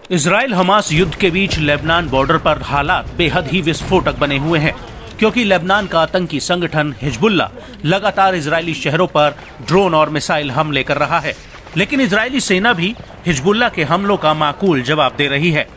Israel Hamas युद्ध के बीच Lebanon border पर हालात बेहद ही विस्फोटक बने हुए हैं, क्योंकि लेबनान का आतंकी संगठन हिजबुल्लाह लगातार इजरायली शहरों पर ड्रोन और मिसाइल हमले कर रहा है। लेकिन इजरायली सेना भी हिजबुल्लाह के हमलों का माकूल जवाब दे रही है।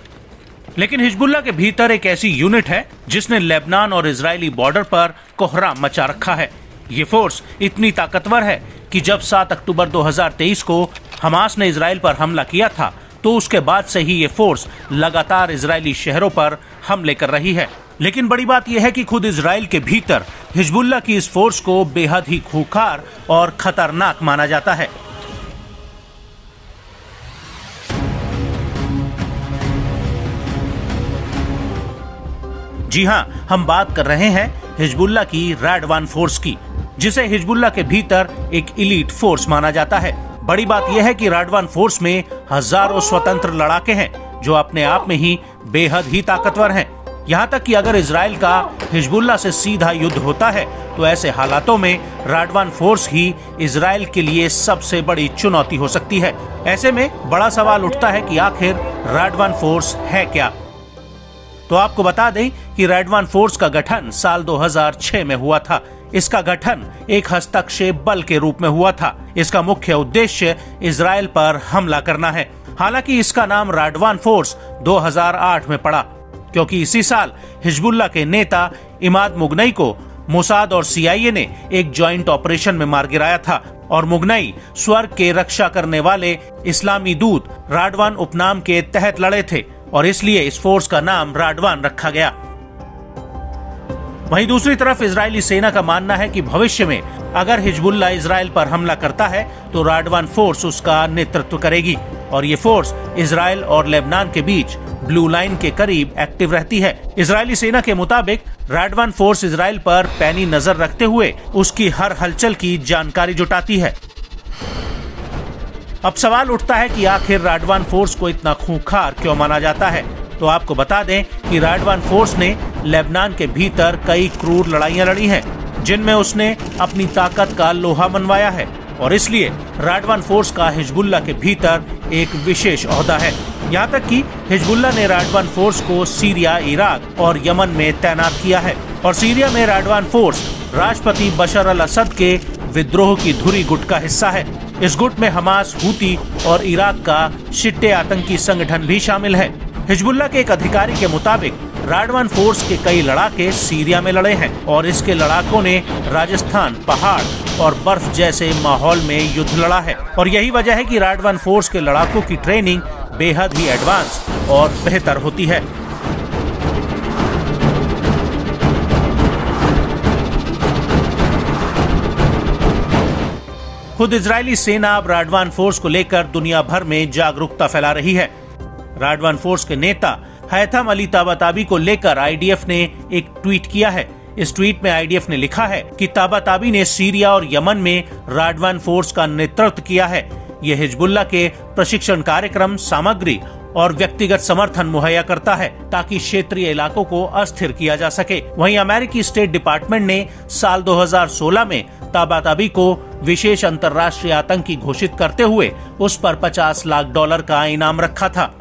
लेकिन हिजबुल्लाह के भीतर एक ऐसी यूनिट है जिसने लेबनान और इजरायली बॉर्डर पर कोहराम मचा रखा है। ये फोर्स इतनी ताकतवर है कि जब 7 अक्टूबर 2023 को हमास ने इजराइल पर हमला किया था, तो उसके बाद से ही ये फोर्स लगातार इजरायली शहरों पर हमले कर रही है। लेकिन बड़ी बात यह है कि खुद इजराइल के भीतर हिजबुल्लाह की इस फोर्स को बेहद ही खूंखार और खतरनाक माना जाता है। जी हां, हम बात कर रहे हैं हिजबुल्लाह की रैडवान फोर्स की, जिसे हिजबुल्लाह के भीतर एक इलीट फोर्स माना जाता है। बड़ी बात यह है कि रैडवान फोर्स में हजारों स्वतंत्र लड़ाके हैं जो अपने आप में ही बेहद ही ताकतवर हैं। यहाँ तक कि अगर इजराइल का हिजबुल्लाह से सीधा युद्ध होता है तो ऐसे हालातों में रैडवान फोर्स ही इजराइल के लिए सबसे बड़ी चुनौती हो सकती है। ऐसे में बड़ा सवाल उठता है कि आखिर रैडवान फोर्स है क्या। तो आपको बता दें कि रैडवान फोर्स का गठन साल 2006 में हुआ था। इसका गठन एक हस्तक्षेप बल के रूप में हुआ था। इसका मुख्य उद्देश्य इजराइल पर हमला करना है। हालांकि इसका नाम रैडवान फोर्स 2008 में पड़ा, क्योंकि इसी साल हिजबुल्लाह के नेता इमाद मुगनई को मोसाद और CIA ने एक जॉइंट ऑपरेशन में मार गिराया था और मुगनई स्वर्ग के रक्षा करने वाले इस्लामी दूत रैडवान उपनाम के तहत लड़े थे और इसलिए इस फोर्स का नाम रैडवान रखा गया। वहीं दूसरी तरफ इजरायली सेना का मानना है कि भविष्य में अगर हिजबुल्लाह इजराइल पर हमला करता है तो रैडवान फोर्स उसका नेतृत्व करेगी और ये फोर्स इजराइल और लेबनान के बीच ब्लू लाइन के करीब एक्टिव रहती है। इजरायली सेना के मुताबिक रैडवान फोर्स इजराइल पर पैनी नजर रखते हुए उसकी हर हलचल की जानकारी जुटाती है। अब सवाल उठता है कि आखिर रैडवान फोर्स को इतना खूंखार क्यों माना जाता है। तो आपको बता दें कि रैडवान फोर्स ने लेबनान के भीतर कई क्रूर लड़ाइयां लड़ी हैं, जिनमें उसने अपनी ताकत का लोहा मनवाया है और इसलिए रैडवान फोर्स का हिजबुल्लाह के भीतर एक विशेष ओहदा है। यहाँ तक कि हिजबुल्लाह ने रैडवान फोर्स को सीरिया, इराक और यमन में तैनात किया है और सीरिया में रैडवान फोर्स राष्ट्रपति बशर अल असद के विद्रोह की धुरी गुट का हिस्सा है। इस गुट में हमास, हूती और इराक का शिट्टे आतंकी संगठन भी शामिल है। हिजबुल्लाह के एक अधिकारी के मुताबिक रैडवान फोर्स के कई लड़ाके सीरिया में लड़े हैं और इसके लड़ाकों ने राजस्थान, पहाड़ और बर्फ जैसे माहौल में युद्ध लड़ा है और यही वजह है कि रैडवान फोर्स के लड़ाकों की ट्रेनिंग बेहद ही एडवांस और बेहतर होती है। खुद इजरायली सेना अब रैडवान फोर्स को लेकर दुनिया भर में जागरूकता फैला रही है। रैडवान फोर्स के नेता हैथम अली ताबाताबी को लेकर IDF ने एक ट्वीट किया है। इस ट्वीट में IDF ने लिखा है कि ताबाताबी ने सीरिया और यमन में रैडवान फोर्स का नेतृत्व किया है। यह हिजबुल्लाह के प्रशिक्षण कार्यक्रम, सामग्री और व्यक्तिगत समर्थन मुहैया करता है ताकि क्षेत्रीय इलाकों को अस्थिर किया जा सके। वहीं अमेरिकी स्टेट डिपार्टमेंट ने साल 2016 में ताबाताबी को विशेष अंतर्राष्ट्रीय आतंकी घोषित करते हुए उस पर $50 लाख का इनाम रखा था।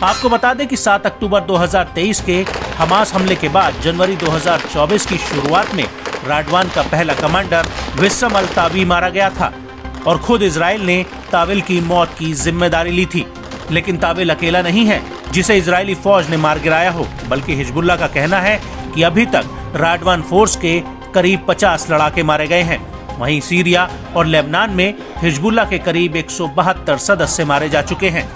आपको बता दें कि 7 अक्टूबर 2023 के हमास हमले के बाद जनवरी 2024 की शुरुआत में रैडवान का पहला कमांडर विस्सम अल तावी मारा गया था और खुद इजराइल ने ताविल की मौत की जिम्मेदारी ली थी। लेकिन ताविल अकेला नहीं है जिसे इजरायली फौज ने मार गिराया हो, बल्कि हिजबुल्लाह का कहना है कि अभी तक रैडवान फोर्स के करीब 50 लड़ाके मारे गए हैं। वहीं सीरिया और लेबनान में हिजबुल्लाह के करीब 172 सदस्य मारे जा चुके हैं।